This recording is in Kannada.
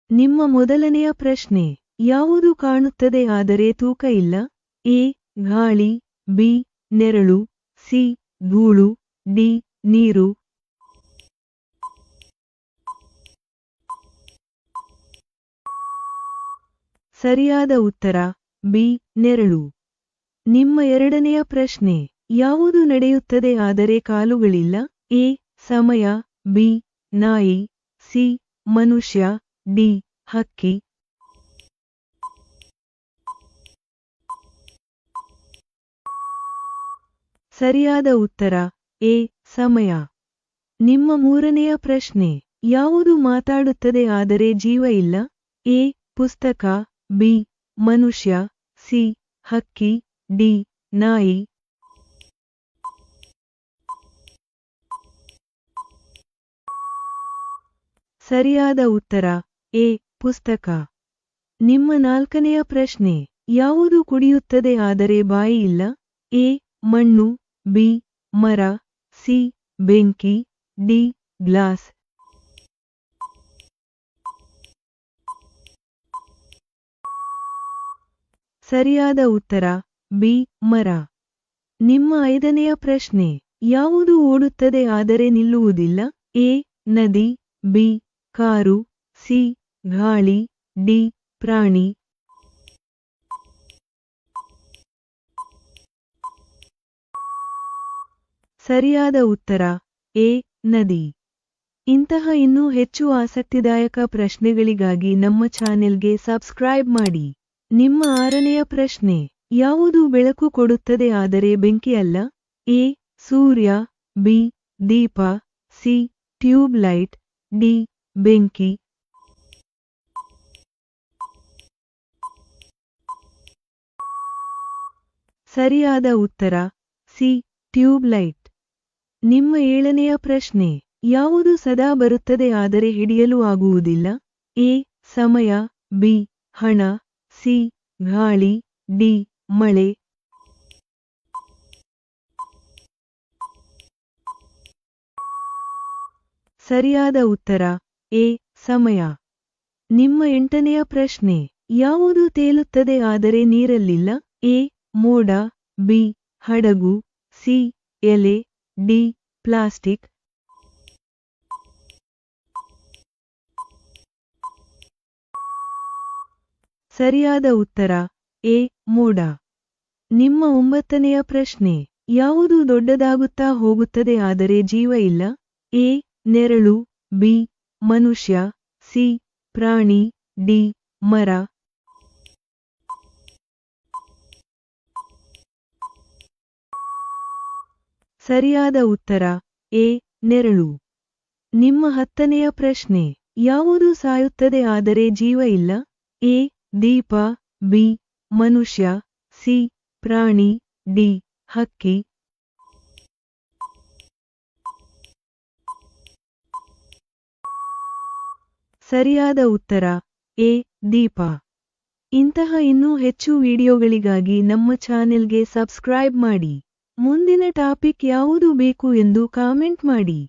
ನಿಮ್ಮ ಮೊದಲನೆಯ ಪ್ರಶ್ನೆ, ಯಾವುದು ಕಾಣುತ್ತದೆ ಆದರೆ ತೂಕ ಇಲ್ಲ? ಎ. ಗಾಳಿ, ಬಿ. ನೆರಳು, ಸಿ. ಧೂಳು, ಡಿ. ನೀರು. ಸರಿಯಾದ ಉತ್ತರ ಬಿ. ನೆರಳು. ನಿಮ್ಮ ಎರಡನೆಯ ಪ್ರಶ್ನೆ, ಯಾವುದು ನಡೆಯುತ್ತದೆ ಆದರೆ ಕಾಲುಗಳಿಲ್ಲ? ಎ. ಸಮಯ, ಬಿ. ನಾಯಿ, ಸಿ. ಮನುಷ್ಯ, ಡಿ. ಹಕ್ಕಿ. ಸರಿಯಾದ ಉತ್ತರ ಎ. ಸಮಯ. ನಿಮ್ಮ ಮೂರನೆಯ ಪ್ರಶ್ನೆ, ಯಾವುದು ಮಾತಾಡುತ್ತದೆ ಆದರೆ ಜೀವ ಇಲ್ಲ? ಎ. ಪುಸ್ತಕ, ಬಿ. ಮನುಷ್ಯ, ಸಿ. ಹಕ್ಕಿ, ಡಿ. ನಾಯಿ. ಸರಿಯಾದ ಉತ್ತರ ಎ. ಪುಸ್ತಕ. ನಿಮ್ಮ ನಾಲ್ಕನೆಯ ಪ್ರಶ್ನೆ, ಯಾವುದು ಕುಡಿಯುತ್ತದೆ ಆದರೆ ಬಾಯಿ ಇಲ್ಲ? ಎ. ಮಣ್ಣು, ಬಿ. ಮರ, ಸಿ. ಬೆಂಕಿ, ಡಿ. ಗ್ಲಾಸ್. ಸರಿಯಾದ ಉತ್ತರ ಬಿ. ಮರ. ನಿಮ್ಮ ಐದನೆಯ ಪ್ರಶ್ನೆ, ಯಾವುದು ಓಡುತ್ತದೆ ಆದರೆ ನಿಲ್ಲುವುದಿಲ್ಲ? ಎ. ನದಿ, ಬಿ. Car, C. ಗಾಳಿ, ಡಿ. ಪ್ರಾಣಿ. ಸರಿಯಾದ ಉತ್ತರ ಎ. ನದಿ. ಇಂತಹ ಇನ್ನೂ ಹೆಚ್ಚು ಆಸಕ್ತಿದಾಯಕ ಪ್ರಶ್ನೆಗಳಿಗಾಗಿ ನಮ್ಮ ಚಾನೆಲ್ಗೆ ಸಬ್ಸ್ಕ್ರೈಬ್ ಮಾಡಿ. ನಿಮ್ಮ ಆರನೆಯ ಪ್ರಶ್ನೆ, ಯಾವುದು ಬೆಳಕು ಕೊಡುತ್ತದೆ ಆದರೆ ಬೆಂಕಿ ಅಲ್ಲ? A. Surya, B. Deepa, C. Tube light, D. ಬೆಂಕಿ. ಸರಿಯಾದ ಉತ್ತರ ಸಿ. Tube light. ನಿಮ್ಮ ಏಳನೆಯ ಪ್ರಶ್ನೆ, ಯಾವುದು ಸದಾ ಬರುತ್ತದೆ ಆದರೆ ಹಿಡಿಯಲು ಆಗುವುದಿಲ್ಲ? ಎ. ಸಮಯ, ಬಿ. ಹಣ, ಸಿ. ಗಾಳಿ, ಡಿ. ಮಳೆ. ಸರಿಯಾದ ಉತ್ತರ ಎ. ಸಮಯ. ನಿಮ್ಮ ಎಂಟನೆಯ ಪ್ರಶ್ನೆ, ಯಾವುದು ತೇಲುತ್ತದೆ ಆದರೆ ನೀರಲ್ಲಿಲ್ಲ? ಎ. ಮೋಡ, ಬಿ. ಹಡಗು, ಸಿ. ಎಲೆ, ಡಿ. ಪ್ಲಾಸ್ಟಿಕ್. ಸರಿಯಾದ ಉತ್ತರ ಎ. ಮೋಡ. ನಿಮ್ಮ ಒಂಬತ್ತನೆಯ ಪ್ರಶ್ನೆ, ಯಾವುದು ದೊಡ್ಡದಾಗುತ್ತಾ ಹೋಗುತ್ತದೆ ಆದರೆ ಜೀವ ಇಲ್ಲ? ಎ. ನೆರಳು, ಬಿ. ಮನುಷ್ಯ, ಸಿ. ಪ್ರಾಣಿ, ಡಿ. ಮರ. ಸರಿಯಾದ ಉತ್ತರ ಎ. ನೆರಳು. ನಿಮ್ಮ ಹತ್ತನೆಯ ಪ್ರಶ್ನೆ, ಯಾವುದು ಸಾಯುತ್ತದೆ ಆದರೆ ಜೀವ ಇಲ್ಲ? ಎ. Deepa, B. ಮನುಷ್ಯ, ಸಿ. ಪ್ರಾಣಿ, ಡಿ. ಹಕ್ಕಿ. ಸರಿಯಾದ ಉತ್ತರ ಎ. ದೀಪ. ಇಂತಹ ಇನ್ನೂ ಹೆಚ್ಚು ವಿಡಿಯೋಗಳಿಗಾಗಿ ನಮ್ಮ ಚಾನೆಲ್ಗೆ ಸಬ್ಸ್ಕ್ರೈಬ್ ಮಾಡಿ. ಮುಂದಿನ ಟಾಪಿಕ್ ಯಾವುದು ಬೇಕು ಎಂದು ಕಾಮೆಂಟ್ ಮಾಡಿ.